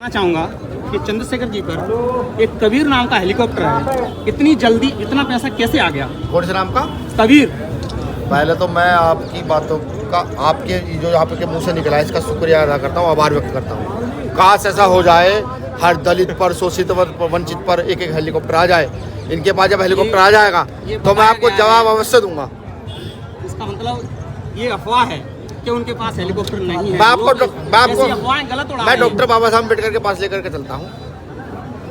चाहूँगा कि चंद्रशेखर जी पर एक कबीर नाम का हेलीकॉप्टर है, इतनी जल्दी इतना पैसा कैसे आ गया? कौन से नाम का? कबीर। पहले तो मैं आपकी बातों का आपके जो आपके मुंह से निकला है इसका शुक्रिया अदा करता हूँ, आभार व्यक्त करता हूँ। काश ऐसा हो जाए हर दलित पर, शोषित वंचित पर एक एक हेलीकॉप्टर आ जाए। इनके पास जब हेलीकॉप्टर आ जाएगा तो मैं आपको जवाब अवश्य दूंगा। इसका मतलब ये अफवाह है कि उनके पास हेलीकॉप्टर नहीं है। मैं डॉक्टर बाबा साहब अम्बेडकर के पास लेकर के चलता हूँ।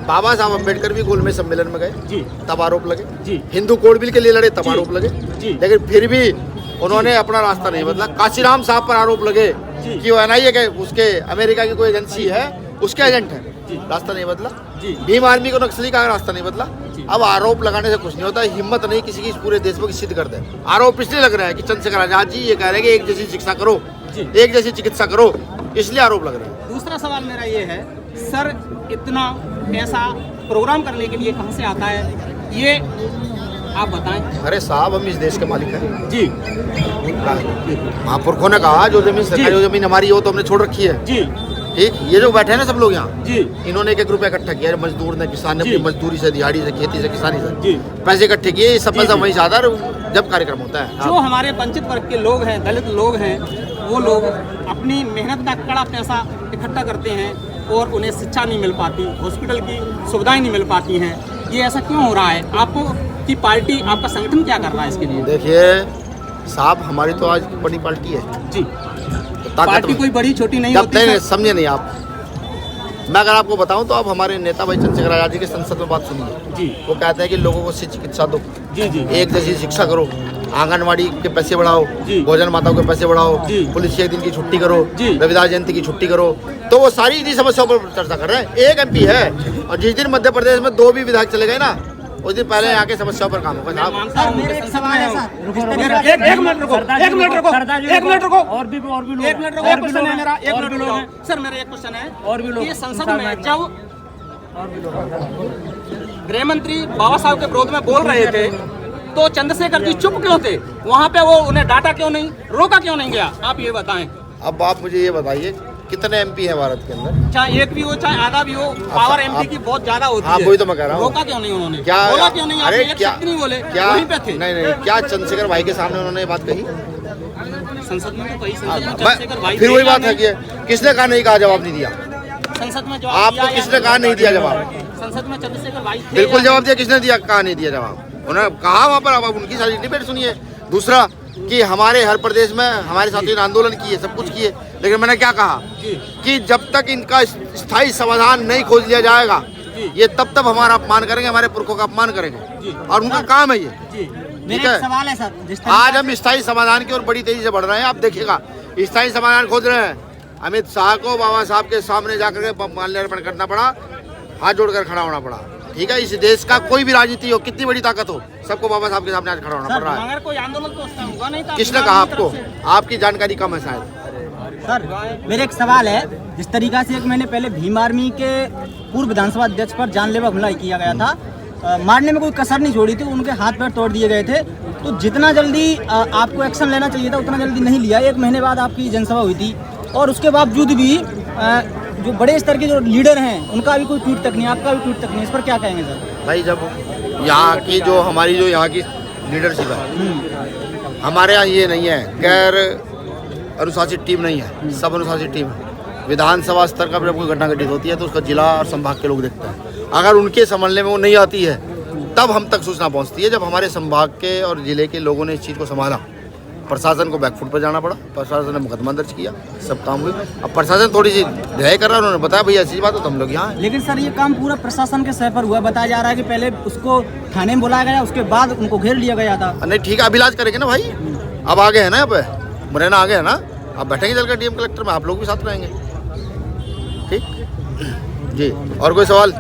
बाबा साहब अम्बेडकर भी गोलमेज सम्मेलन में गए जी, तब आरोप लगे जी। हिंदू कोड बिल के लिए लड़े तब आरोप लगे जी। लेकिन फिर भी उन्होंने अपना रास्ता नहीं बदला। काशीराम साहब पर आरोप लगे कि वो NIA के उसके अमेरिका की कोई एजेंसी है, उसके एजेंट है, रास्ता नहीं बदला। भीम आर्मी को नक्सली का रास्ता नहीं बदला। अब आरोप लगाने से कुछ नहीं होता, हिम्मत नहीं किसी की पूरे देश में सिद्ध कर दे। आरोप इसलिए लग रहा है कि चंद्रशेखर आजाद जी ये कह रहे हैं कि एक जैसी शिक्षा करो, एक जैसी चिकित्सा करो, इसलिए आरोप लग रहा है। दूसरा सवाल मेरा ये है, सर इतना पैसा प्रोग्राम करने के लिए कहाँ से आता है, ये आप बताएं। अरे साहब, हम इस देश के मालिक हैं जी। महापुरुषों ने कहा जो जमीन सरकारी, जो जमीन हमारी हो तो हमने छोड़ रखी है जी। ठीक, ये जो बैठे हैं ना सब लोग यहाँ जी, इन्होंने एक रुपया इकट्ठा किया, मजदूर ने, किसान ने, अपनी मजदूरी से, दिहाड़ी से, खेती से, किसानी से जी पैसे इकट्ठे किए। ये सब पैसा वहीं से आता है जब कार्यक्रम होता है। जो हमारे वंचित वर्ग के लोग हैं, दलित लोग हैं, वो लोग अपनी मेहनत का कड़ा पैसा इकट्ठा करते हैं और उन्हें शिक्षा नहीं मिल पाती, हॉस्पिटल की सुविधाएं नहीं मिल पाती हैं। ये ऐसा क्यों हो रहा है? आपको की पार्टी, आपका संगठन क्या कर रहा है इसके लिए? देखिए साहब, हमारी तो आज बड़ी पार्टी है जी। पार्टी कोई बड़ी छोटी नहीं होती। नहीं, समझे नहीं आप। मैं अगर आपको बताऊं तो आप हमारे नेता भाई चंद्रशेखर आजाद जी के संसद में बात सुनिए जी। वो कहते हैं कि लोगों को चिकित्सा दो, जी जी, एक जैसी शिक्षा करो, आंगनवाड़ी के पैसे बढ़ाओ, भोजन माताओं के पैसे बढ़ाओ, पुलिस के एक दिन की छुट्टी करो, रविदास जयंती की छुट्टी करो। तो वो सारी इन्हीं समस्याओं पर चर्चा कर रहे हैं। एक MP है और जिस दिन मध्य प्रदेश में 2 भी विधायक चले गए ना, उस दिन पहले आके समस्याओं पर काम होगा। एक मिनट रुको, सर मेरा एक क्वेश्चन है। और भी लोग ये संसद में जब गृह मंत्री बाबा साहब के विरोध में बोल रहे थे तो चंद्रशेखर जी चुप क्यों थे? वहाँ पे वो उन्हें डांटा क्यों नहीं, रोका क्यों नहीं गया? आप ये बताएं। अब आप मुझे ये बताइए कितने MP है भारत के अंदर? चाहे एक भी हो चाहे आधा भी हो, पावर MP की बहुत ज्यादा होती है। वही तो मैं कह रहा हूँ। रोका क्यों नहीं उन्होंने? क्या बोला क्यों नहीं? अरे क्या नहीं बोले? क्या वहीं पे थे। नहीं, क्या चंद्रशेखर भाई के सामने उन्होंने ये बात कही? संसद में तो कही, चंद्रशेखर भाई फिर वही बात है कि किसने कहा नहीं, कहा जवाब नहीं दिया? संसद में आपको किसने कहा नहीं दिया जवाब? संसद में चंद्रशेखर भाई बिल्कुल जवाब दिया। किसने दिया? कहा नहीं दिया जवाब? उन्होंने कहा वहाँ पर। अब उनकी सारी डिबेट सुनिए। दूसरा कि हमारे हर प्रदेश में हमारे साथियों ने आंदोलन किए, सब कुछ किए, लेकिन मैंने क्या कहा कि जब तक इनका स्थायी समाधान नहीं खोज लिया जाएगा ये तब हमारा अपमान करेंगे, हमारे पुरखों का अपमान करेंगे, और उनका काम है ये। ठीक है, सवाल है सर, आज हम स्थायी समाधान की ओर बड़ी तेजी से बढ़ रहे हैं। आप देखिएगा स्थायी समाधान खोज रहे हैं। अमित शाह को बाबा साहब के सामने जाकर के माल्यार्पण करना पड़ा, हाथ जोड़कर खड़ा होना पड़ा। ठीक है, इस देश का कोई भी राजनीति हो, कितनी बड़ी ताकत हो, सबको बाबा साहब के सामने आज खड़ा होना पड़ रहा है। अगर कोई आंदोलन तो उसका होगा नहीं था। किसने कहा आपको? आपकी जानकारी कम है शायद। सर मेरा एक सवाल है, जिस तरीका से एक महीने पहले भीम आर्मी के पूर्व विधानसभा अध्यक्ष पर जानलेवा हमला किया गया था, मारने में कोई कसर नहीं छोड़ी थी, उनके हाथ पैर तोड़ दिए गए थे, तो जितना जल्दी आपको एक्शन लेना चाहिए था उतना जल्दी नहीं लिया। 1 महीने बाद आपकी जनसभा हुई थी और उसके बावजूद भी जो बड़े स्तर के जो लीडर हैं उनका भी कोई ट्वीट तक नहीं, आपका भी ट्वीट तक नहीं। इस पर क्या कहेंगे सर? भाई जब यहाँ की जो हमारी जो यहाँ की लीडरशिप है, हमारे यहाँ ये नहीं है गैर अनुशासित टीम नहीं है, सब अनुशासित टीम है। विधानसभा स्तर का जब कोई घटना घटित होती है तो उसका जिला और संभाग के लोग देखते हैं। अगर उनके संभलने में वो नहीं आती है तब हम तक सूचना पहुँचती है। जब हमारे संभाग के और जिले के लोगों ने इस चीज़ को संभाला, प्रशासन को बैकफुट पर जाना पड़ा, प्रशासन ने मुकदमा दर्ज किया, सब काम हुए। अब प्रशासन थोड़ी सी ढिलाई कर रहा है, उन्होंने बताया भैया ऐसी बात है तो हम लोग यहाँ हैं। लेकिन सर ये काम पूरा प्रशासन के सह पर हुआ। बताया जा रहा है कि पहले उसको थाने में बुलाया गया, उसके बाद उनको घेर लिया गया था। नहीं ठीक है, अब इलाज करेंगे ना भाई। अब आगे है ना, अब मुरैना आगे है ना, अब बैठेंगे चलकर DM कलेक्टर में, आप लोग भी साथ रहेंगे। ठीक जी, और कोई सवाल?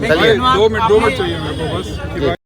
चलिए 2 मिनट चाहिए मेरे को बस।